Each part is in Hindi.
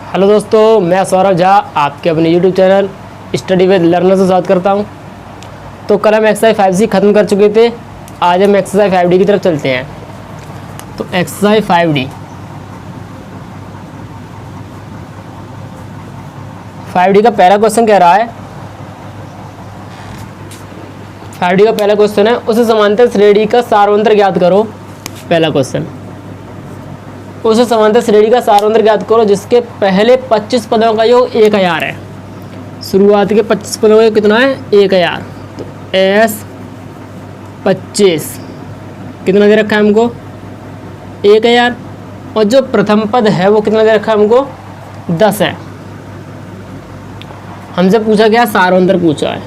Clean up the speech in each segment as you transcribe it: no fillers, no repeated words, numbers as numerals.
हेलो दोस्तों, मैं सौरभ झा आपके अपने YouTube channel study with learner से स्वागत करता हूं। तो कल हम एक्सरसाइज 5C ख़त्म कर चुके थे। आज हम एक्सरसाइज 5D की तरफ चलते हैं। तो एक्सरसाइज 5D का पहला क्वेश्चन कह रहा है, 5D का पहला क्वेश्चन है, उस समांतर श्रेणी का सारवंतर ज्ञात करो। पहला क्वेश्चन, उस समांतर श्रेणी का सारवंतर ज्ञात करो जिसके पहले 25 पदों का योग 1000 है। शुरुआत के 25 पदों का कितना है? 1000। तो S 25 कितना दे रखा है हमको? 1000। और जो प्रथम पद है वो कितना दे रखा है हमको? 10 है। हमसे पूछा गया, सारवंतर पूछा है।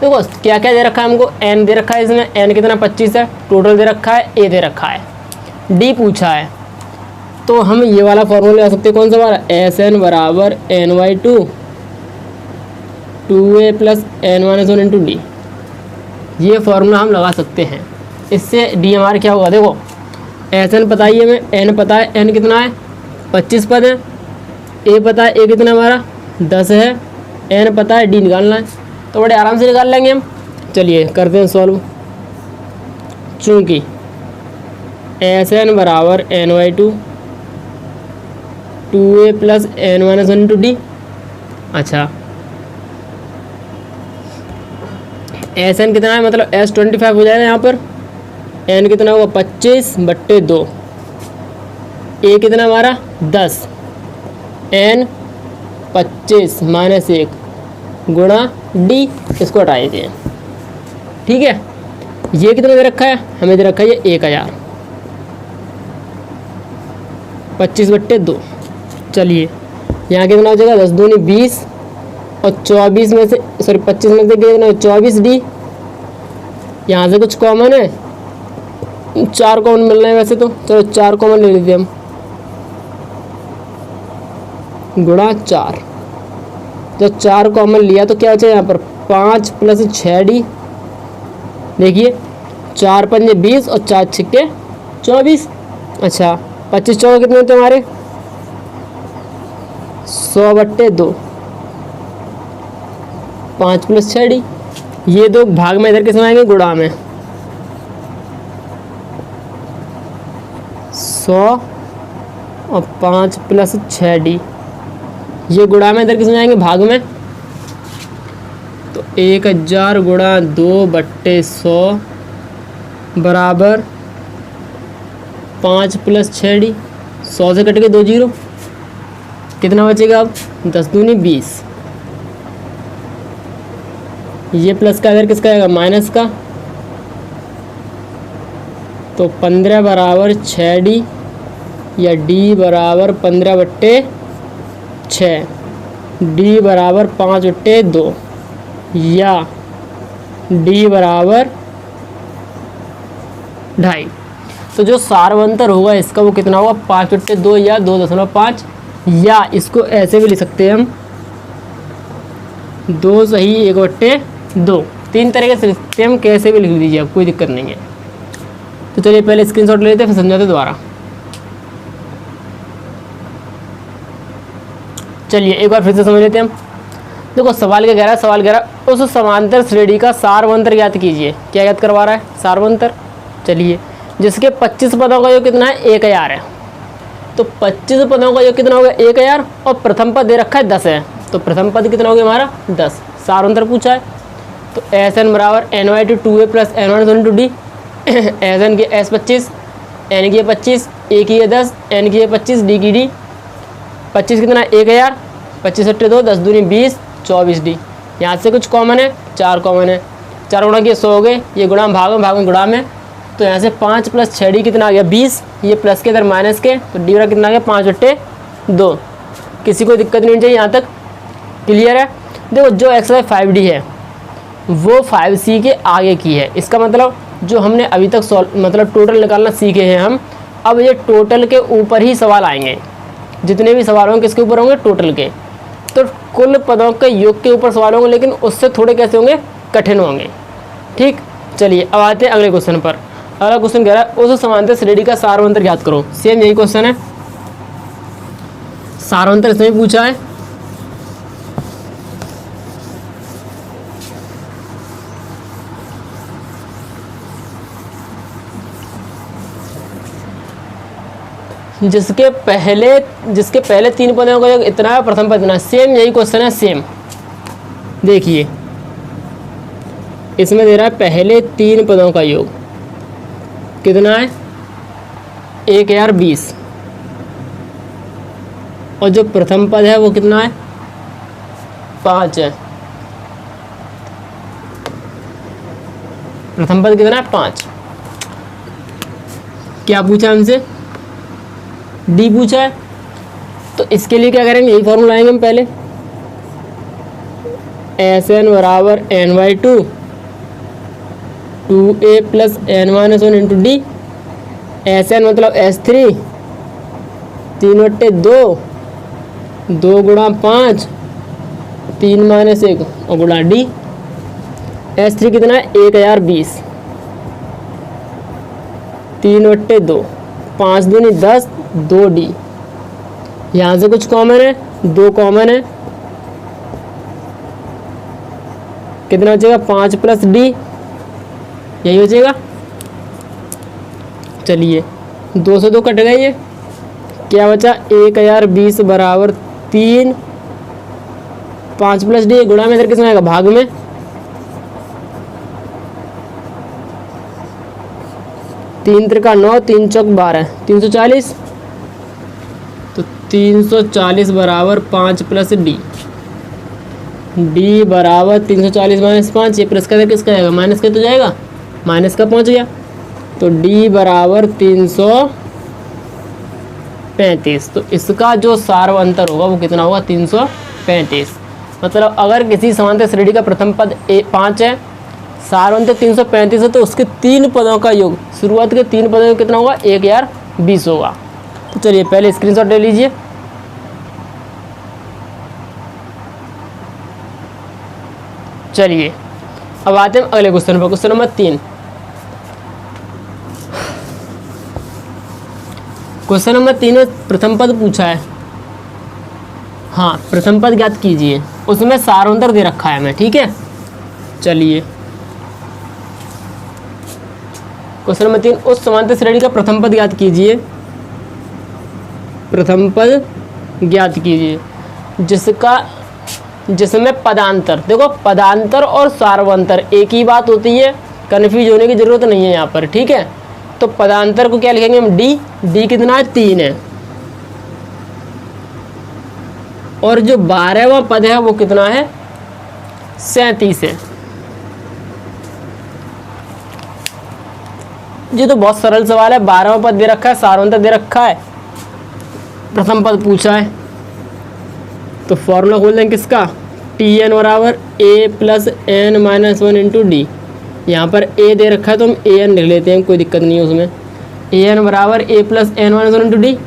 देखो क्या क्या दे रखा है हमको? n दे रखा है, इसमें n कितना 25 है, टोटल दे रखा है, a दे रखा है, d पूछा है। तो हम ये वाला फॉर्मूला लगा सकते हैं। कौन सा वाला? Sn बराबर n/2 2a plus n-1 into D. ये फॉर्मूला हम लगा सकते हैं। इससे d हमारा क्या होगा? देखो Sn पता ही है, हमें n पता है, n कितना है? 25 पद है। a पता है, a कितना हमारा? 10 है। n पता है, d निकालना है। तो बड़े आराम से निकाल लेंगे हम। चलिए करते हैं सॉल्व। चूँकि Sn बराबर n/2 2a plus n-1 into D. अच्छा, Sn कितना है? मतलब S25 हो जाएगा यहाँ पर। n कितना होगा? 25/2। a कितना हमारा? 10। n 25 माइनस 1 गुणा d, इसको हटा देते हैं। ठीक है। ये कितना दे रखा है? हमें दे रखा है ये 1000। 25/2। चलिए यहाँ कितना हो जाएगा? 10 दूनी 20 और 24 में से 25 में से कितना? 24d। यहाँ से कुछ कॉमन है, 4 कॉमन मिल रहे हैं वैसे तो। चलो 4 कॉमन ले लेते हम, गुणा 4। जब 4 कॉमन लिया तो क्या बचा यहाँ पर? 5 प्लस 6d। देखिए 4 पंजे 20 और 4 छिक्के 24। अच्छा 25 चौके कितने होते हमारे? 100/2। 5 प्लस 6d। ये दो भाग में इधर किस में आएंगे? गुणा में। 100 और 5 प्लस 6d, ये गुणा में इधर किस में आएंगे? भाग में। तो 1000 गुणा 2/100 बराबर 5 प्लस 6d। 100 से कट के 2 जीरो, कितना बचेगा अब? 10 दूनी 20। ये प्लस का इधर किसका आएगा? माइनस का। तो 15 बराबर 6d या d बराबर 15/6, d बराबर 5/2 या d बराबर 2.5। तो जो सारवंतर होगा इसका वो कितना होगा? 5/2 या 2.5। या इसको ऐसे भी लिख सकते हैं हम, 2 सही 1/2। 3 तरीके से लिखते हैं हम, कैसे भी लिख दीजिए आप, कोई दिक्कत नहीं है। तो चलिए पहले स्क्रीनशॉट ले लेते हैं, फिर समझाते दोबारा। चलिए एक बार फिर से समझ लेते हैं हम। देखो सवाल क्या कह रहा है? सवाल कह रहा है उस समांतर श्रेणी का सारवंतर ज्ञात कीजिए। क्या ज्ञात करवा रहा है? सारवंतर। चलिए जिसके 25 पदों का योग कितना है? 1000 है। तो 25 पदों का योग कितना हो गया? 1000। और प्रथम पद दे रखा है 10 है। तो प्रथम पद कितना हो गया हमारा? 10। सारवंतर पूछा है। तो Sn बराबर n/2 2a plus n-1 into D. Sn की S 25, n की 25, a की 10, n की 25, d की d। 25 कितना? 1000। 25/2 10 दूनी 20 24d। यहाँ से कुछ कॉमन है, 4 कॉमन है। 4 गुणा किए 100 हो गए। ये गुणा भाग में गुणा में। तो यहाँ से 5 प्लस 6d कितना आ गया? 20। ये प्लस के इधर माइनस के, तो डी बराबर कितना आ गया? 5/2। किसी को दिक्कत नहीं चाहिए, यहाँ तक क्लियर है? देखो जो एक्सरसाइज 5D है वो 5C के आगे की है। इसका मतलब जो हमने अभी तक मतलब टोटल निकालना सीखे हैं हम, अब ये टोटल के ऊपर ही सवाल आएंगे। जितने भी सवाल होंगे किसके ऊपर होंगे? टोटल के। तो कुल पदों के योग के ऊपर सवाल होंगे, लेकिन उससे थोड़े कैसे होंगे? कठिन होंगे। ठीक, चलिए अब आते हैं अगले क्वेश्चन पर। अगला क्वेश्चन कह रहा है उस समांतर श्रेणी का सारवंतर ज्ञात करो। सेम यही क्वेश्चन है। सारवंतर इसमें पूछा है। जिसके पहले 3 पदों का योग इतना है, प्रथम पद इतना है। सेम यही क्वेश्चन है, सेम। देखिए इसमें दे रहा है पहले 3 पदों का योग कितना है, 1020, और जो प्रथम पद है वो कितना है, 5 है। प्रथम पद कितना है, 5। क्या पूछा हमसे, डी पूछा है। तो इसके लिए क्या करेंगे, यही फॉर्मूला लाएंगे हम पहले, Sn बराबर n/2 2a plus n-1 into D. Sn मतलब S3 3/2 2 गुणा 5 3 - 1 और गुणा डी। S3 कितना है, 1020 3/2 5 दूनी 10 2 डी। यहाँ से कुछ कॉमन है, 2 कॉमन है, कितना बचेगा, 5 प्लस डी, यही बचेगा। चलिए 2 से 2 कट गए, ये क्या बचा, 1020 बराबर 3 5 प्लस डी, गुणा में इधर किसमें आएगा, भाग में। 3 त्रिका 9 3 चौक 12 340, तो 340 बराबर 5 प्लस डी। डी बराबर 340 माइनस 5, ये प्लस का किसका जाएगा, माइनस का तो जाएगा, माइनस का पहुंच गया। तो डी बराबर 335। तो इसका जो सार्वंतर होगा वो कितना होगा, 335। मतलब अगर किसी समांतर श्रेणी का प्रथम पद 5 है, सार्वंतर 335 है, तो उसके 3 पदों का योग, शुरुआत के 3 पदों का कितना होगा, 1020 होगा। तो चलिए पहले स्क्रीनशॉट ले लीजिए। चलिए अब आते हैं अगले क्वेश्चन पर, क्वेश्चन नंबर 3। क्वेश्चन नंबर 3 में प्रथम पद पूछा है। हाँ, प्रथम पद ज्ञात कीजिए, उसमें सारवंतर दे रखा है हमें, ठीक है। चलिए क्वेश्चन नंबर 3, उस समांतर श्रेणी का प्रथम पद ज्ञात कीजिए। प्रथम पद ज्ञात कीजिए जिसमें पदांतर, देखो पदांतर और सार्वंतर एक ही बात होती है, कन्फ्यूज होने की जरूरत नहीं है यहाँ पर, ठीक है। तो पदांतर को क्या लिखेंगे हम, डी। डी कितना है, 3 है। और जो 12वां पद है वो कितना है, 37 है। ये तो बहुत सरल सवाल है, 12वां पद दे रखा है, सार्वंतर दे रखा है, प्रथम पद पूछा है। तो फॉर्मूला खोल दें किसका, Tn बराबर a plus n-1 into D. यहाँ पर a दे रखा है तो हम an लिख लेते हैं, कोई दिक्कत नहीं है उसमें। an बराबर a plus n-1 into D.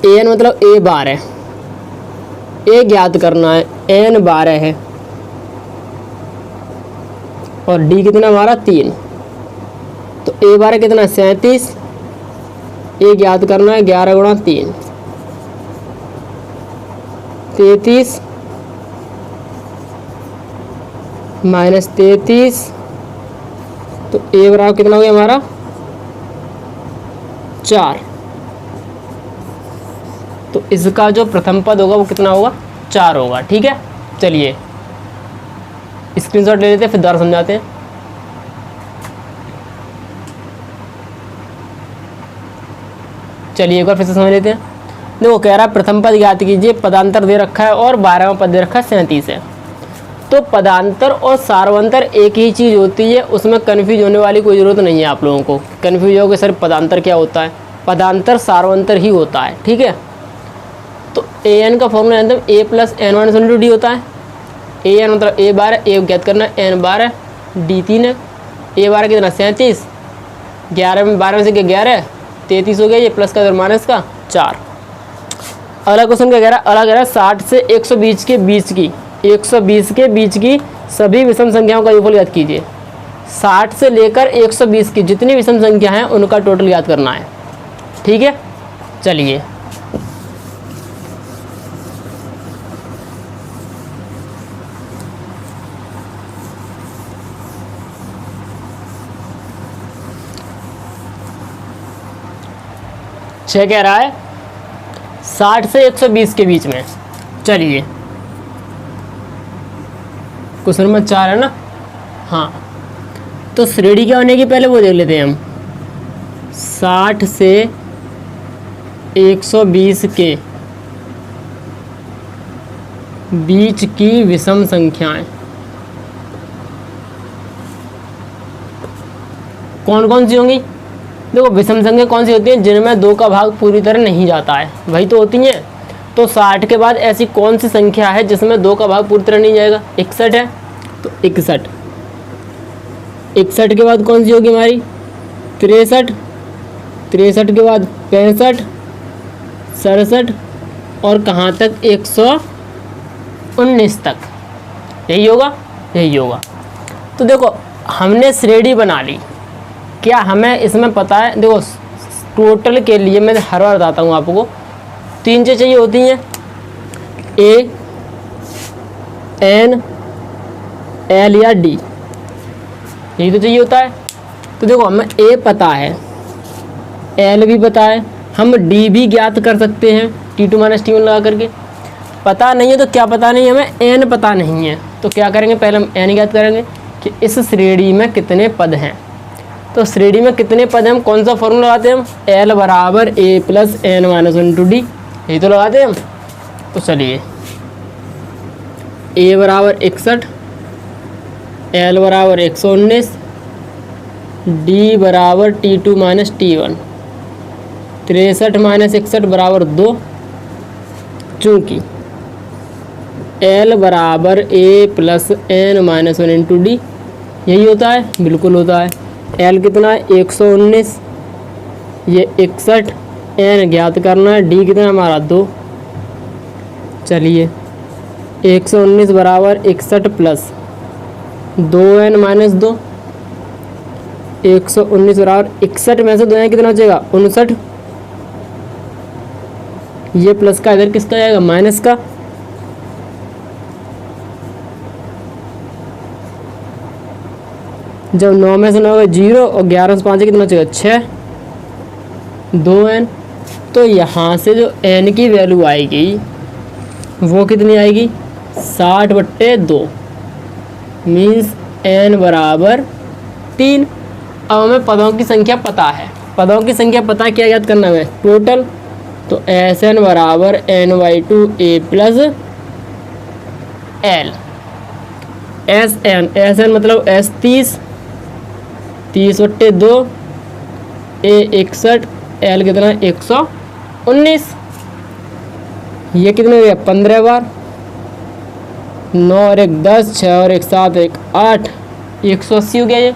an मतलब a बार है, a ज्ञात करना है, n 12 है, और d कितना हमारा 3। तो a 12 कितना, 37, a ज्ञात करना है, 11 गुणा 3 33 माइनस 33, तो a बराबर कितना हो गया हमारा, 4। तो इसका जो प्रथम पद होगा वो कितना होगा, 4 होगा, ठीक है। चलिए स्क्रीनशॉट ले लेते हैं, फिर दोबारा समझाते हैं। चलिए एक बार फिर से समझ लेते हैं। देखो कह रहा है प्रथम पद ज्ञात कीजिए, पदांतर दे रखा है और 12वां पद दे रखा है 37 है। तो पदांतर और सार्वंतर एक ही चीज़ होती है, उसमें कन्फ्यूज होने वाली कोई ज़रूरत नहीं है आप लोगों को। कन्फ्यूज हो कि सर पदांतर क्या होता है, पदांतर सार्वंतर ही होता है, ठीक है। तो an का फॉर्मूला जानते हैं, a plus n-1 into D होता है। an मतलब a 12, a ज्ञात करना है, n 12, d 3 है। a 12 कितना, 37, 11 में 12 में से 11 33 हो गया, ये प्लस का माइनस का 4। अगला क्वेश्चन क्या कह रहा है, अगला कह रहा है 60 से 120 के बीच की, 120 के बीच की सभी विषम संख्याओं का योगफल ज्ञात कीजिए। 60 से लेकर 120 की जितनी विषम संख्या हैं उनका टोटल ज्ञात करना है, ठीक है। चलिए 6 कह रहा है 60 से 120 के बीच में। चलिए क्वेश्चन नंबर 4 है ना। हाँ, तो श्रेणी क्या होने की पहले वो देख लेते हैं हम। 60 से 120 के बीच की विषम संख्याएं कौन कौन सी होंगी। देखो विषम संख्या कौन सी होती है, जिनमें 2 का भाग पूरी तरह नहीं जाता है, वही तो होती हैं। तो 60 के बाद ऐसी कौन सी संख्या है जिसमें 2 का भाग पूरी तरह नहीं जाएगा। 61 है, तो 61। 61 के बाद कौन सी होगी हमारी 63। 63 के बाद 65, 67 और कहाँ तक 119 तक। यही होगा, यही होगा। तो देखो हमने श्रेणी बना ली। क्या हमें इसमें पता है, देखो टोटल के लिए मैं हर बार बताता हूँ आपको 3 चीज़ चाहिए होती हैं, ए, एन, एल या डी, यही तो चाहिए होता है। तो देखो हमें ए पता है, एल भी पता है, हम डी भी ज्ञात कर सकते हैं T2 - T1 लगा करके। पता नहीं है तो क्या पता नहीं, हमें एन पता नहीं है, तो क्या करेंगे पहले हम एन ज्ञात करेंगे कि इस श्रेणी में कितने पद हैं। तो श्रेणी में कितने पद हैं, हम कौन सा फॉर्मूला लगाते हैं हम, एल बराबर A plus N minus 1 to D, यही तो लगाते हैं हम। तो चलिए ए बराबर 61, एल बराबर 119, डी बराबर T2 - T1, 63 - 61 बराबर 2। चूँकि एल बराबर A plus N minus 1 into D, यही होता है, बिल्कुल होता है। एल कितना है 119, ये 61, एन ज्ञात करना है, डी कितना हमारा 2। चलिए 119 बराबर 61 प्लस 2n माइनस 2, 119 बराबर 61 में से 2n कितना बचेगा 59, ये प्लस का इधर किसका जाएगा माइनस का। जब 9 में से 9 का 0 और 11 से 5 कितना बचेगा 6, 2n। तो यहाँ से जो n की वैल्यू आएगी वो कितनी आएगी 60/2, मीन्स n बराबर 3। अब हमें पदों की संख्या पता है, पदों की संख्या पता है, क्या याद करना है टोटल। तो Sn बराबर n/2 a plus l। Sn मतलब S 30/2, a 61, l कितना 119। ये कितने हो गया 15 बार, 9 और 1 10, 6 और 1 7, 1 8, 180 हो गया। ये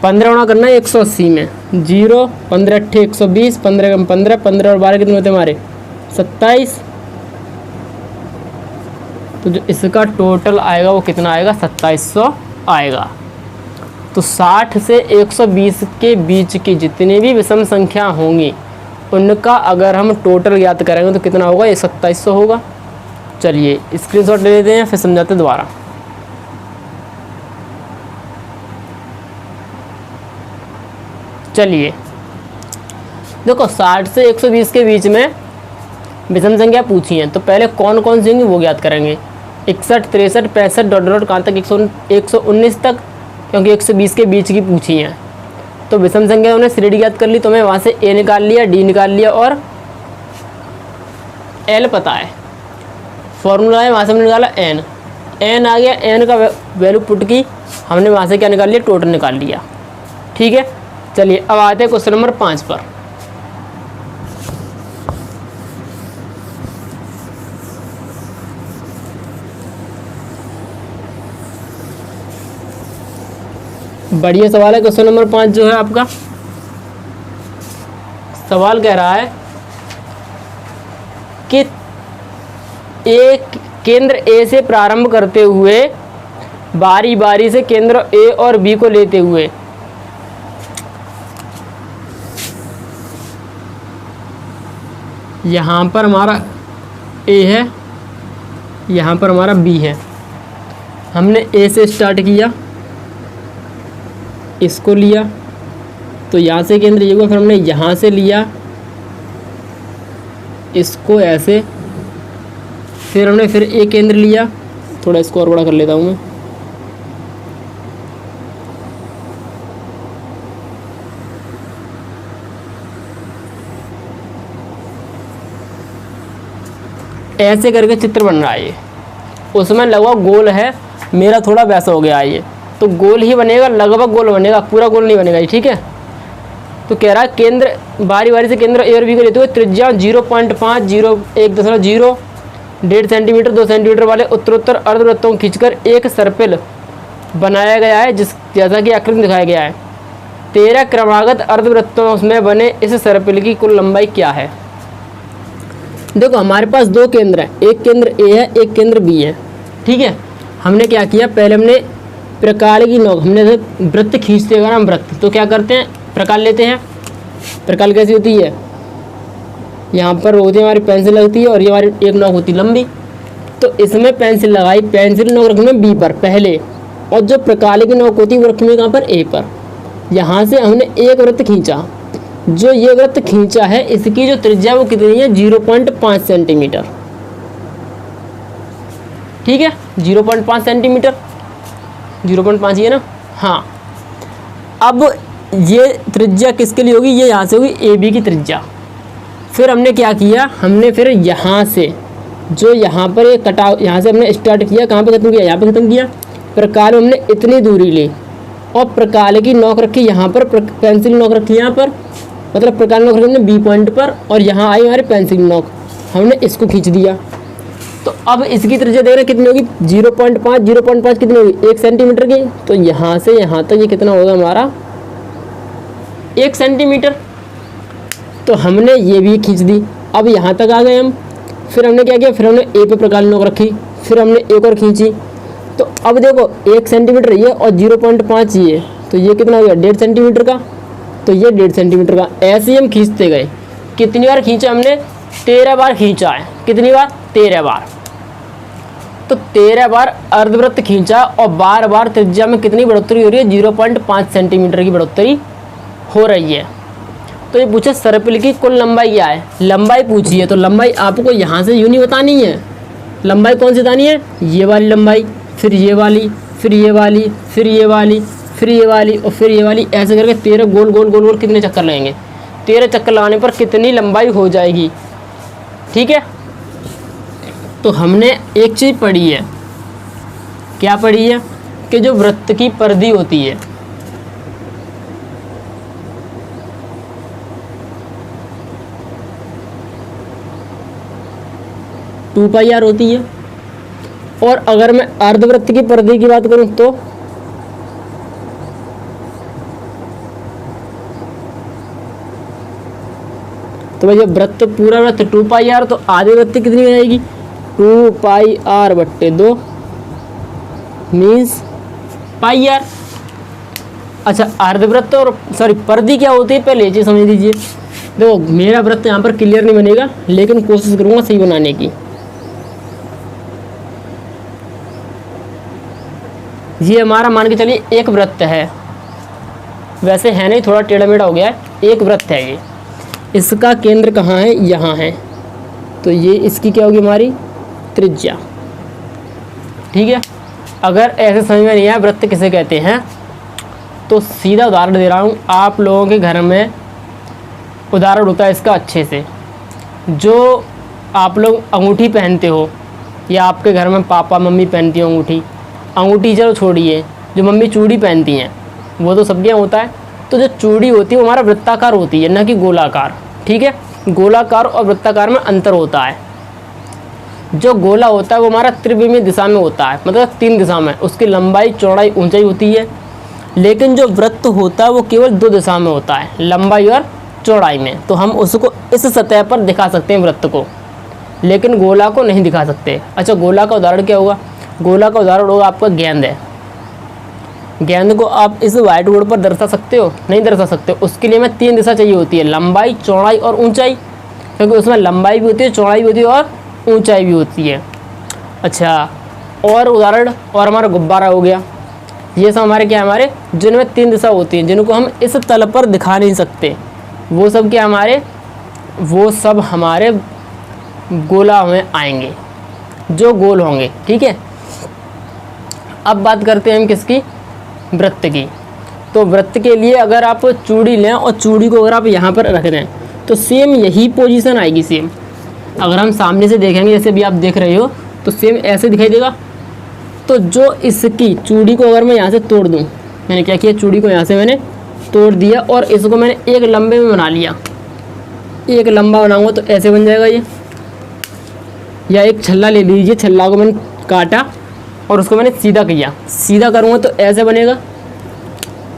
15 गुणा करना है 180 में, 0 15 8 120, 15 कम 15, 15 और 12 कितने होते हमारे 27। तो जो इसका टोटल आएगा वो कितना आएगा 2700 आएगा। तो 60 से 120 के बीच की जितनी भी विषम संख्या होंगी उनका अगर हम टोटल ज्ञात करेंगे तो कितना होगा, ये 2700 होगा। चलिए स्क्रीनशॉट ले लेते हैं, फिर समझाते दोबारा। चलिए देखो 60 से 120 के बीच में विषम संख्या पूछी है, तो पहले कौन कौन सी होंगी वो ज्ञात करेंगे। 61 63 65 डॉट डॉट कहाँ तक 119 तक, क्योंकि 120 के बीच की पूछी हैं। तो विषम संख्या उन्हें श्रेणी ज्ञात कर ली, तो मैं वहाँ से ए निकाल लिया, डी निकाल लिया और एल पता है, फॉर्मूला है वहाँ से हमने निकाला एन, एन आ गया, एन का वैल्यू पुट की, हमने वहाँ से क्या निकाल लिया टोटल निकाल लिया। ठीक है, चलिए अब आते हैं क्वेश्चन नंबर 5 पर। बढ़िया सवाल है क्वेश्चन नंबर 5 जो है आपका। सवाल कह रहा है कि एक केंद्र ए से प्रारंभ करते हुए बारी बारी से केंद्र ए और बी को लेते हुए यहाँ पर हमारा ए है, यहाँ पर हमारा बी है। हमने ए से स्टार्ट किया, इसको लिया, तो यहाँ से केंद्र ये हुआ, फिर हमने यहाँ से लिया इसको ऐसे, फिर हमने फिर एक केंद्र लिया, थोड़ा इसको और बड़ा कर लेता हूँ मैं, ऐसे करके चित्र बन रहा है ये। उसमें लगभग गोल है, मेरा थोड़ा वैसा हो गया है ये, तो गोल ही बनेगा, लगभग गोल बनेगा, पूरा गोल नहीं बनेगा ये, ठीक है। तो कह रहा है केंद्र, बारी बारी से केंद्र ए और बी को लेते हुए त्रिज्या 0.5, 0, 1.0, 1.5 सेंटीमीटर, 2 सेंटीमीटर वाले उत्तरोत्तर अर्धवृत्तों को खींचकर एक सर्पिल बनाया गया है, जैसा कि आकृति में दिखाया गया है। 13 क्रमागत अर्धवृत्तों में बने इस सर्पिल की कुल लंबाई क्या है। देखो हमारे पास दो केंद्र हैं, एक केंद्र ए है, एक केंद्र बी है, ठीक है। हमने क्या किया, पहले हमने प्रकार की नोक, हमने वृत्त खींचते हुए हम वृत्त, तो क्या करते हैं, प्रकार लेते हैं। प्रकार कैसी होती है, यहाँ पर होती है हमारी पेंसिल लगती है और ये हमारी एक नोक होती है लंबी, तो इसमें पेंसिल लगाई, पेंसिल नोक रखने बी पर पहले, और जो प्रकार की नोक होती है वो रखी हुई कहाँ पर, ए पर। यहाँ से हमने एक वृत्त खींचा, जो ये वृत्त खींचा है इसकी जो त्रिज्या वो कितनी है, 0.5 सेंटीमीटर, ठीक है। 0.5 सेंटीमीटर, 0.5 ही है ना, हाँ। अब ये त्रिज्या किसके लिए होगी, ये यहाँ से होगी ए बी की त्रिज्या। फिर हमने क्या किया, हमने फिर यहाँ से जो यहाँ पर ये कटा, यहाँ से हमने स्टार्ट किया, कहाँ पे खत्म किया, यहाँ पे खत्म किया। प्रकार में हमने इतनी दूरी ली और प्रकार की नोक रखी यहाँ पर, पेंसिल नोक रखी यहाँ पर, मतलब प्रकार नोक रखी हमने बी पॉइंट पर, और यहाँ आई हमारी पेंसिल नोक, हमने इसको खींच दिया। तो अब इसकी त्रिज्या देख रहे कितनी होगी, 0.5, 0.5 कितनी होगी, 1 सेंटीमीटर की। तो यहाँ से यहाँ तक ये कितना होगा हमारा, 1 सेंटीमीटर। तो हमने ये भी खींच दी। अब यहाँ तक आ गए हम। फिर हमने क्या किया, फिर हमने ए पे प्रकार नोक रखी, फिर हमने एक और खींची। तो अब देखो 1 सेंटीमीटर ये और 0.5 ये, तो ये कितना हो गया, 1.5 सेंटीमीटर का, तो ये 1.5 सेंटीमीटर का। ऐसे ही हम खींचते गए। कितनी बार खींचा हमने, 13 बार खींचा है। कितनी बार, 13 बार। तो 13 बार अर्धवृत्त खींचा और बार बार त्रिज्या में कितनी बढ़ोतरी हो रही है, 0.5 सेंटीमीटर की बढ़ोतरी हो रही है। तो ये पूछे सर्पिल की कुल लंबाई क्या है, लंबाई पूछी है। तो लंबाई आपको यहाँ से यूं नहीं बतानी है, लंबाई कौन सी बतानी है, ये वाली लंबाई, फिर ये वाली, फिर ये वाली, फिर ये वाली, फिर ये वाली और फिर ये वाली, ऐसे करके 13 गोल गोल गोल गोल कितने चक्कर लगेंगे, 13 चक्कर लगाने पर कितनी लंबाई हो जाएगी, ठीक है। तो हमने एक चीज़ पढ़ी है, क्या पढ़ी है, कि जो वृत्त की परिधि होती है, टू पाई आर होती है। और अगर मैं अर्धवृत्त की परिधि की बात करूं तो भाई जब वृत्त पूरा वृत्त 2 पाई आर, तो आधी वृत्त कितनी हो जाएगी, 2 पाई आर बट्टे 2 मीन्स पाई आर। अच्छा अर्धवृत्त और सॉरी परिधि क्या होती है, पहले ये चीज़ समझ लीजिए। देखो मेरा वृत्त यहाँ पर क्लियर नहीं बनेगा, लेकिन कोशिश करूँगा सही बनाने की। ये हमारा मान के चलिए एक वृत्त है, वैसे है नहीं, थोड़ा टेढ़ा मेढ़ा हो गया है, एक वृत्त है ये। इसका केंद्र कहाँ है, यहाँ है। तो ये इसकी क्या होगी, हमारी त्रिज्या, ठीक है। अगर ऐसे समझ में नहीं आया वृत्त किसे कहते हैं, तो सीधा उदाहरण दे रहा हूँ। आप लोगों के घर में उदाहरण होता है इसका अच्छे से, जो आप लोग अंगूठी पहनते हो, या आपके घर में पापा मम्मी पहनती हो अंगूठी, अंगूठी चलो छोड़िए, जो मम्मी चूड़ी पहनती हैं वो तो सबके यहाँ होता है। तो जो चूड़ी होती है वो हमारा वृत्ताकार होती है, न कि गोलाकार, ठीक है। गोलाकार और वृत्ताकार में अंतर होता है। जो गोला होता है वो हमारा त्रिविमीय दिशा में होता है, मतलब 3 दिशा में, उसकी लंबाई चौड़ाई ऊंचाई होती है। लेकिन जो वृत्त होता है वो केवल 2 दिशा में होता है, लंबाई और चौड़ाई में। तो हम उसको इस सतह पर दिखा सकते हैं वृत्त को, लेकिन गोला को नहीं दिखा सकते। अच्छा गोला का उदाहरण क्या होगा, गोला का उदाहरण होगा आपका गेंद है। गेंद को आप इस व्हाइट बोर्ड पर दर्शा सकते हो, नहीं दर्शा सकते। उसके लिए हमें 3 दिशा चाहिए होती है, लंबाई चौड़ाई और ऊंचाई, क्योंकि उसमें लंबाई भी होती है, चौड़ाई भी होती है और ऊंचाई भी होती है। अच्छा और उदाहरण, और हमारा गुब्बारा हो गया। ये सब हमारे क्या, हमारे जिनमें 3 दिशा होती हैं, जिनको हम इस तल पर दिखा नहीं सकते, वो सब क्या हमारे, वो सब हमारे गोला में आएंगे, जो गोल होंगे। ठीक है, अब बात करते हैं हम किसकी, वृत्त की। तो वृत्त के लिए अगर आप चूड़ी लें और चूड़ी को अगर आप यहाँ पर रख दें तो सेम यही पोजीशन आएगी। सेम अगर हम सामने से देखेंगे, जैसे भी आप देख रहे हो, तो सेम ऐसे दिखाई देगा। तो जो इसकी चूड़ी को अगर मैं यहाँ से तोड़ दूँ, मैंने क्या किया, चूड़ी को यहाँ से मैंने तोड़ दिया और इसको मैंने एक लंबे में बना लिया। एक लंबा बनाऊंगा तो ऐसे बन जाएगा ये, या एक छल्ला ले लीजिए, छल्ला को मैंने काटा और उसको मैंने सीधा किया। सीधा करूँगा तो ऐसे बनेगा,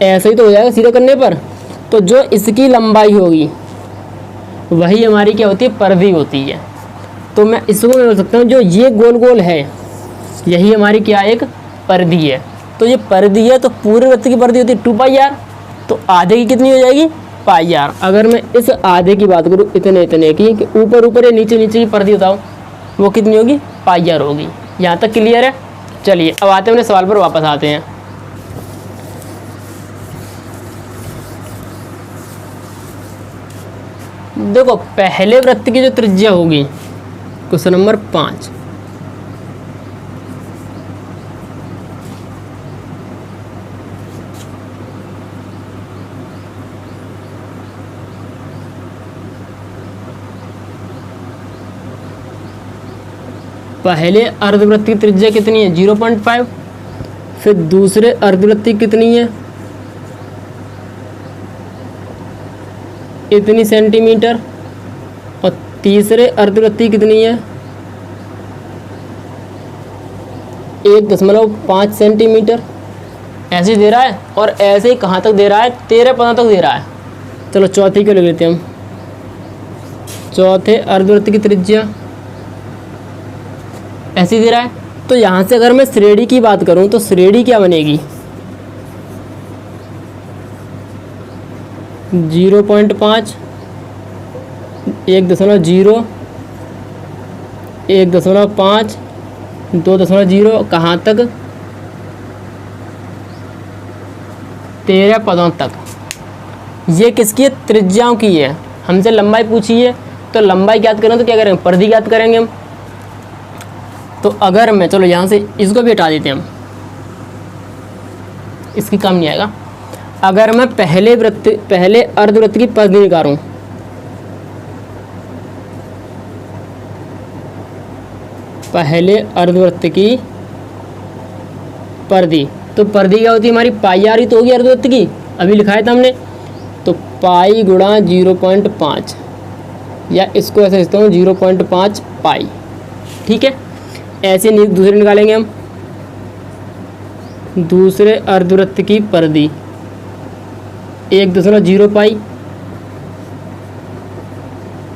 ऐसे ही तो हो जाएगा सीधा करने पर। तो जो इसकी लंबाई होगी वही हमारी क्या होती है, परिधि होती है। तो मैं इसको मैं बोल सकता हूँ जो ये गोल गोल है यही हमारी क्या, एक परिधि है। तो ये परिधि है, तो पूरे वृत्त की परिधि होती है 2πr, तो आधे की कितनी हो जाएगी, πr। अगर मैं इस आधे की बात करूँ इतने की कि ऊपर ऊपर या नीचे नीचे की परिधि बताओ, वो कितनी होगी, πr होगी। यहाँ तक क्लियर है। चलिए अब आते हैं अपने सवाल पर वापस आते हैं। देखो पहले वृत्त की जो त्रिज्या होगी, क्वेश्चन नंबर 5, पहले अर्धवृत्त की त्रिज्या कितनी है, 0.5। फिर दूसरे अर्धवृत्त की कितनी है, इतनी सेंटीमीटर। और तीसरे अर्धवृत्त की कितनी है, 1.5 सेंटीमीटर। ऐसे दे रहा है और ऐसे ही कहाँ तक दे रहा है, 13 पदों तक दे रहा है। चलो चौथी को ले लेते हैं हम। चौथे अर्धवृत्त की त्रिज्या ऐसे दे रहा है। तो यहाँ से अगर मैं श्रेणी की बात करूँ तो श्रेणी क्या बनेगी, 0.5, 1.0, 1.5, 2.0, कहाँ तक, 13 पदों तक। ये किसकी है, त्रिज्याओं की है। हमसे लंबाई पूछी है, तो लंबाई ज्ञात करें तो क्या करेंगे, परिधि ज्ञात करेंगे हम। तो अगर मैं, चलो यहाँ से इसको भी हटा देते हैं हम, इसकी काम नहीं आएगा। अगर मैं पहले अर्धवृत्त की परिधि निकालूं, पहले अर्धवृत्त की परिधि, तो परिधि क्या होती है हमारी, πr ही तो होगी अर्धवृत्त की, अभी लिखा है था हमने। तो पाई गुणा 0.5, या इसको ऐसे लिखता हूँ 0.5 पाई। ठीक है, ऐसे दूसरे निकालेंगे हम। दूसरे अर्धवृत्त की परिधि 1.0 पाई,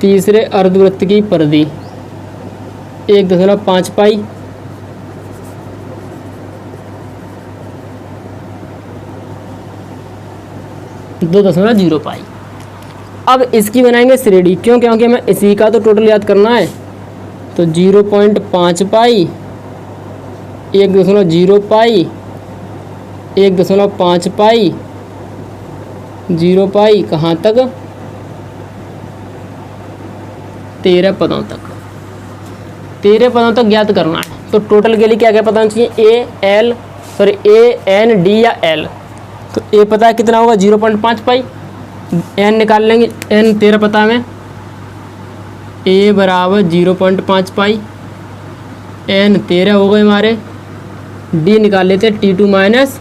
तीसरे अर्धवृत्त की परिधि 1.5 पाई, दो 2.0 पाई। अब इसकी बनाएंगे श्रेणी, क्योंकि हमें इसी का तो टोटल याद करना है। तो 0.5 पाई, 1.0 पाई, 1.5 पाई, 0 पाई, कहाँ तक, 13 पदों तक। 13 पदों तक ज्ञात करना है। तो टोटल के लिए क्या क्या पता होना चाहिए, ए एन डी या एल। तो ए पता है कितना होगा, 0.5 पाई। एन निकाल लेंगे, एन 13 पता है, ए बराबर 0.5 पाई, एन 13 हो गए हमारे। डी निकाल लेते हैं, T2 माइनस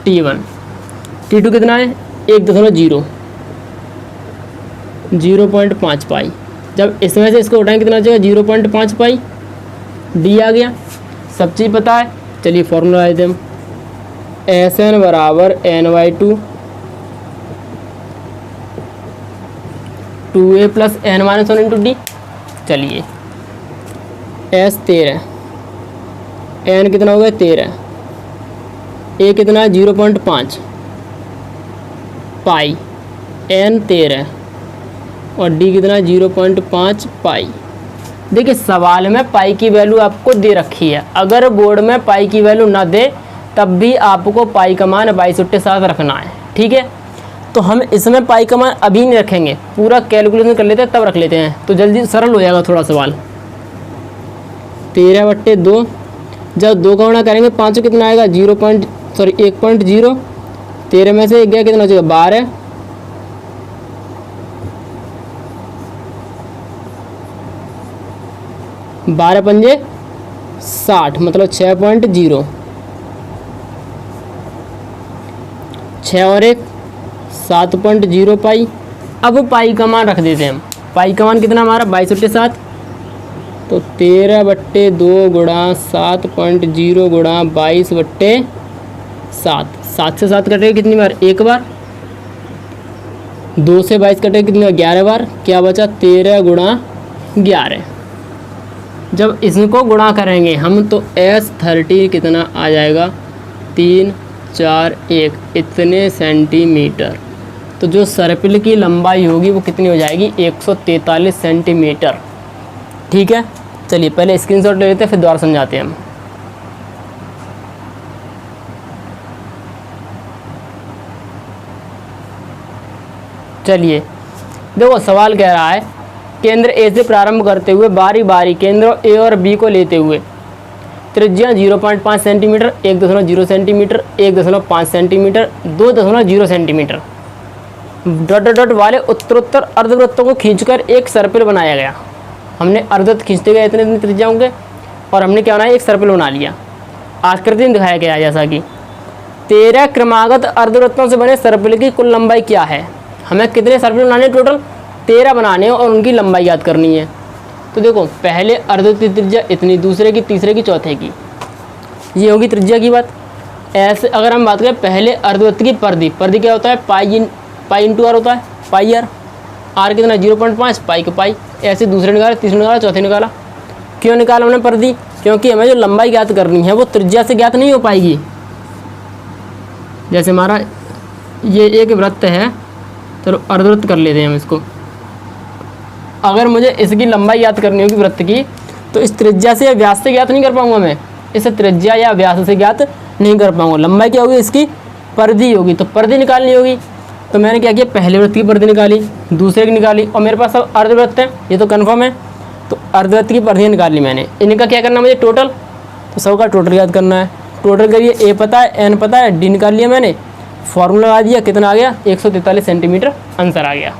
T1। T2 कितना है, 1.0, 0.5 पाई। जब इसमें से इसको उठाएं कितना चाहिए, 0.5 पाई। डी आ गया, सब चीज़ पता है। चलिए फॉर्मूला देते हम, SN बराबर N/2, 2A plus N-1 into D. चलिए S 13, N कितना हो गया 13, A कितना है 0.5 पाई, N 13 और D कितना है 0.5 पाई। देखिए सवाल में पाई की वैल्यू आपको दे रखी है। अगर बोर्ड में पाई की वैल्यू ना दे तब भी आपको पाई का मान 22 के साथ रखना है। ठीक है, तो हम इसमें पाई का मान अभी नहीं रखेंगे, पूरा कैलकुलेशन कर लेते हैं तब रख लेते हैं, तो जल्दी सरल हो जाएगा थोड़ा सवाल। 13/2, जब 2 का गुणा करेंगे 5 कितना आएगा 1.0, 13 में से 1 गया कितना हो जाएगा 12, 12 पंजे 60, मतलब 6.0, 6 और 1 7.0 पाई। अब पाई का मान रख देते हैं हम, पाई का मान कितना हमारा 22/7, तो 13/2 गुणा 7.0 गुणा 22/7, 7 से 7 कटेगा कितनी बार, 1 बार, 2 से 22 कटेगा कितनी बार, 11 बार, क्या बचा 13 गुणा 11। जब इसको गुणा करेंगे हम तो S30 कितना आ जाएगा 3, 4, 1 इतने सेंटीमीटर। तो जो सर्पिल की लंबाई होगी वो कितनी हो जाएगी 143 सेंटीमीटर। ठीक है, चलिए पहले स्क्रीनशॉट ले लेते हैं फिर दोबारा समझाते हैं हम। चलिए देखो सवाल कह रहा है केंद्र ए से प्रारंभ करते हुए बारी बारी केंद्र ए और बी को लेते हुए त्रिज्या 0.5 centimetre, 1.0 centimetre, 1.5 centimetre, 2.0 centimetre dot dot dot वाले उत्तरोत्तर अर्धवृत्तों को खींचकर एक सर्पिल बनाया गया। हमने अर्धवृत्त खींचते गए इतने इतने त्रिज्याओं के और हमने क्या बनाया एक सर्पिल बना लिया। आकृति में दिखाया गया जैसा कि 13 क्रमागत अर्धवृत्तों से बने सर्पिल की कुल लंबाई क्या है। हमें कितने सर्पिल बनाने टोटल 13 बनाने और उनकी लंबाई याद करनी है। तो देखो पहले अर्धवृत्त की त्रिज्या इतनी, दूसरे की, तीसरे की, चौथे की, ये होगी त्रिज्या की बात। ऐसे अगर हम बात करें पहले अर्धवृत्त की परिधि क्या होता है पाई इंटू आर होता है, पाई आर कितना 0.5 पाई का पाई। ऐसे दूसरे निकाला, तीसरे निकाला, चौथे निकाला। क्यों निकाला हमने परिधि, क्योंकि हमें जो लंबाई ज्ञात करनी है वो त्रिज्या से ज्ञात नहीं हो पाएगी। जैसे हमारा ये एक वृत्त है, चलो अर्धवृत्त कर लेते हैं हम इसको। अगर मुझे इसकी लंबाई याद करनी होगी वृत्त की तो इस त्रिज्या से या व्यास से ज्ञात नहीं कर पाऊंगा मैं, इसे त्रिज्या या व्यास से ज्ञात नहीं कर पाऊंगा। लंबाई क्या होगी इसकी परिधि होगी, तो परिधि निकालनी होगी। तो मैंने क्या किया पहले वृत्त की परिधि निकाली, दूसरे की निकाली और मेरे पास अब अर्धवृत्त है, ये तो कन्फर्म है। तो अर्धवृत्त की परिधि निकाली मैंने, इनका क्या करना मुझे टोटल, तो सबका टोटल याद करना है। टोटल करिए, ए पता है, एन पता है, डी निकाल लिया मैंने, फॉर्मूला लगा दिया, कितना आ गया 143 सेंटीमीटर आंसर आ गया।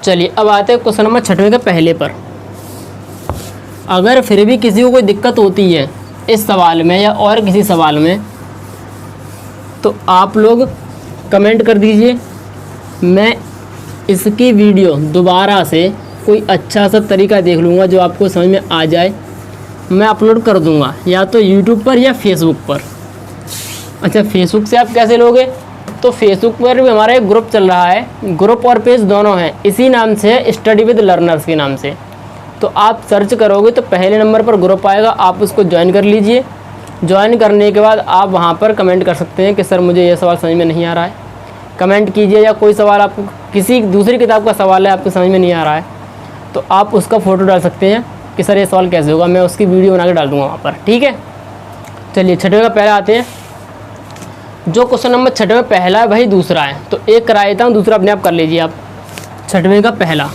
चलिए अब आते हैं क्वेश्चन नंबर 6वें के पहले पर। अगर फिर भी किसी को कोई दिक्कत होती है इस सवाल में या और किसी सवाल में तो आप लोग कमेंट कर दीजिए, मैं इसकी वीडियो दोबारा से कोई अच्छा सा तरीका देख लूँगा जो आपको समझ में आ जाए, मैं अपलोड कर दूँगा या तो यूट्यूब पर या फेसबुक पर। अच्छा फेसबुक से आप कैसे लोगे, तो फेसबुक पर भी हमारा एक ग्रुप चल रहा है, ग्रुप और पेज दोनों हैं, इसी नाम से है स्टडी विद लर्नर्स के नाम से। तो आप सर्च करोगे तो पहले नंबर पर ग्रुप आएगा, आप उसको ज्वाइन कर लीजिए। ज्वाइन करने के बाद आप वहाँ पर कमेंट कर सकते हैं कि सर मुझे ये सवाल समझ में नहीं आ रहा है, कमेंट कीजिए। या कोई सवाल आपको किसी दूसरी किताब का सवाल है आपको समझ में नहीं आ रहा है तो आप उसका फ़ोटो डाल सकते हैं कि सर ये सवाल कैसे होगा, मैं उसकी वीडियो बना के डाल दूँगा वहाँ पर। ठीक है, चलिए 6वें का पहला आते हैं। जो क्वेश्चन नंबर 6 में पहला है वही दूसरा है, तो एक करा देता हूँ, दूसरा अपने आप कर लीजिए आप। 6वें का पहला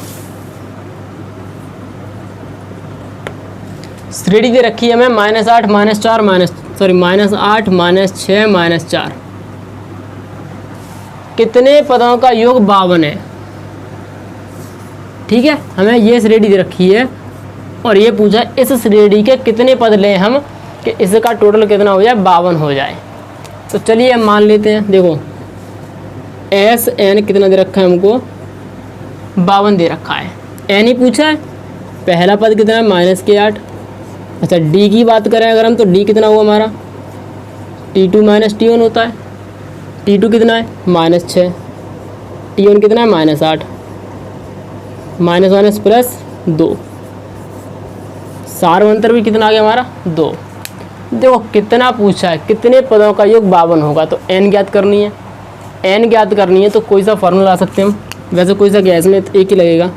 श्रेणी दे रखी है हमें -8 -4 -8 -6 -4 कितने पदों का योग 52 है। ठीक है, हमें ये श्रेणी दे रखी है और ये पूछा इस श्रेणी के कितने पद लें हम कि इसका टोटल कितना हो जाए 52 हो जाए। तो चलिए हम मान लेते हैं, देखो एस एन कितना दे रखा है हमको 52 दे रखा है, एन ही पूछा है। पहला पद कितना है -8। अच्छा डी की बात करें अगर हम तो डी कितना हुआ हमारा T2 - T1 होता है। T2 कितना है -6, T1 कितना है -8, माइनस प्लस 2, सार्वंतर भी कितना आ गया हमारा 2। देखो कितना पूछा है, कितने पदों का योग 52 होगा, तो n ज्ञात करनी है। n ज्ञात करनी है तो कोई सा फॉर्मूला ला सकते हैं हम, वैसे कोई सा गैस में एक ही लगेगा,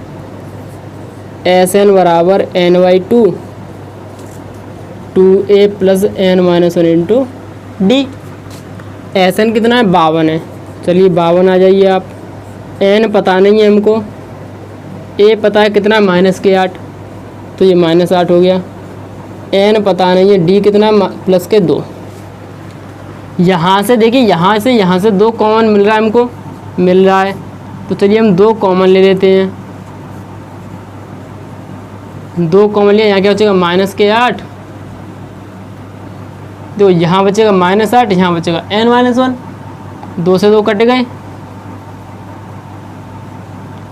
SN बराबर n/2 2a + n - 1 × d। SN कितना है 52 है, चलिए 52 आ जाइए आप। n पता नहीं है हमको, a पता है कितना -8, तो ये -8 हो गया। n पता नहीं है, d कितना +2। यहाँ से देखिए, यहाँ से 2 कॉमन मिल रहा है हमको, मिल रहा है, तो चलिए हम 2 कॉमन ले लेते हैं। 2 कॉमन लिया, यहाँ क्या बचेगा -8, तो यहाँ बचेगा -8, यहाँ बचेगा n-1, 2 से 2 कट गए।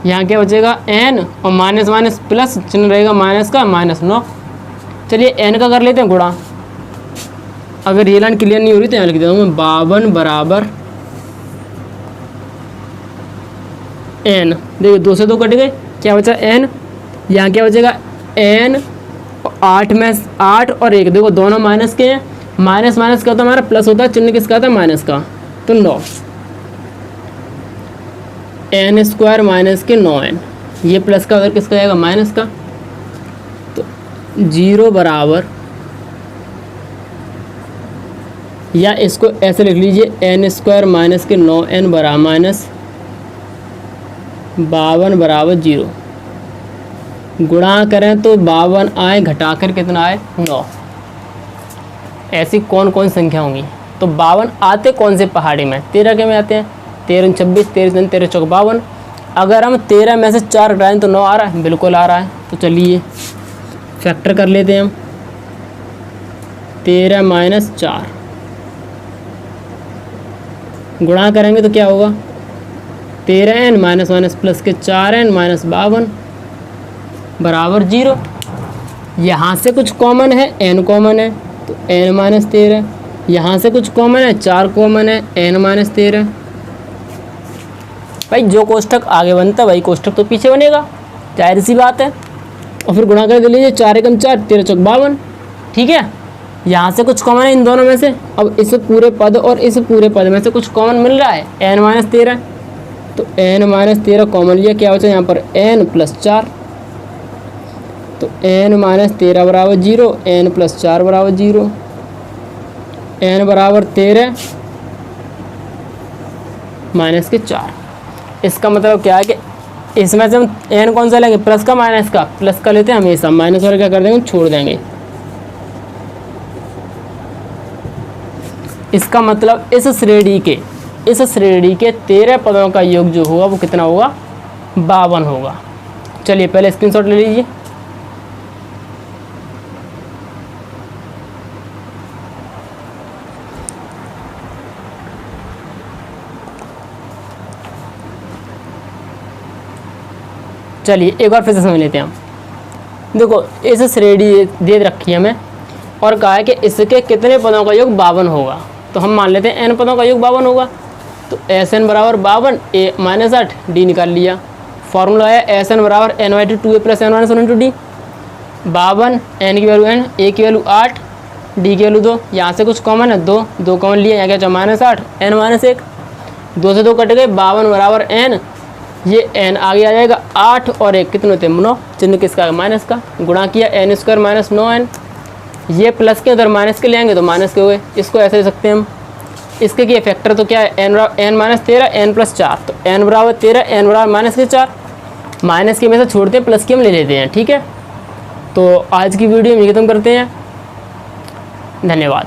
यहाँ क्या बचेगा n और माइनस प्लस चिन्ह रहेगा माइनस का, -9। चलिए n का कर लेते हैं गुणा। अगर ये लाइन क्लियर नहीं हो रही तो यहाँ लिख देता हूँ मैं 52 बराबर n। देखिए 2 से 2 कट गए, क्या बचा n, यहाँ क्या बचेगा n, 8 में 8 और 1, देखो दोनों माइनस के हैं, माइनस का तो हमारा प्लस होता है, चिन्ह किसका था माइनस का, तो 9, n² माइनस के 9n, ये प्लस का उधर किसका जाएगा माइनस का, तो 0 बराबर, या इसको ऐसे लिख लीजिए n² माइनस के 9n बराबर -52 बराबर 0। गुणा करें तो 52 आए, घटाकर कितना आए 9। ऐसी कौन कौन संख्या होंगी, तो 52 आते कौन से पहाड़ी में, 13 के में आते हैं, 13 26 13 13 चौक 52। अगर हम 13 में से 4 घटाएं तो 9 आ रहा है, बिल्कुल आ रहा है। तो चलिए फैक्टर कर लेते हैं हम, 13 - 4 गुणा करेंगे तो क्या होगा 13n माइनस प्लस के 4n माइनस 52 बराबर 0। यहाँ से कुछ कॉमन है, n कॉमन है, तो n - 13। यहाँ से कुछ कॉमन है, 4 कॉमन है, n - 13। भाई जो कोष्ठक आगे बनता है वही कोष्ठक तो पीछे बनेगा, जाहिर सी बात है। और फिर गुणा कर लीजिए, 4 एकम 4 13 चौक 52, ठीक है। यहाँ से कुछ कॉमन है इन दोनों में से, अब इस पूरे पद और इस पूरे पद में से कुछ कॉमन मिल रहा है, n - 13, तो n - 13 कॉमन लिया, क्या बचा यहाँ पर n + 4, तो n - 13 बराबर 0, n + 4 बराबर 0, n बराबर 13 माइनस के 4। इसका मतलब क्या है कि इसमें से हम n कौन सा लेंगे, प्लस का माइनस का, प्लस का लेते हैं हमेशा, माइनस वाले क्या कर देंगे छोड़ देंगे। इसका मतलब इस श्रेणी के 13 पदों का योग जो होगा वो कितना होगा 52 होगा। चलिए पहले स्क्रीनशॉट ले लीजिए। चलिए एक बार फिर से समझ लेते हैं हम। देखो इस श्रेणी दे रखी है हमें और कहा है कि इसके कितने पदों का योग 52 होगा, तो हम मान लेते हैं n पदों का योग 52 होगा। तो Sn बराबर 52 a - 8 d निकाल लिया। फॉर्मूला है Sn बराबर n/2 2a + n - 1 d। 52 n की वैल्यू n, a की वैल्यू 8, d की वैल्यू 2। यहाँ से कुछ कॉमन है, 2 कॉमन लिया, यहाँ क्या -8 n - 1, 2 से 2 कट गए, 52 बराबर n, ये n आगे आ जाएगा, 8 और 1 कितने होते हैं 9, चिन्ह किसका माइनस का, गुणा किया n² माइनस 9n, ये प्लस के उधर माइनस के ले आएंगे तो माइनस के हुए। इसको ऐसे ले सकते हैं हम, इसके किए फैक्टर तो क्या है n - 13 n + 4, तो n बराबर 13 n बराबर -4, माइनस के में से छोड़ते हैं प्लस के हम ले लेते हैं, ठीक है। तो आज की वीडियो हम ये खत्म करते हैं, धन्यवाद।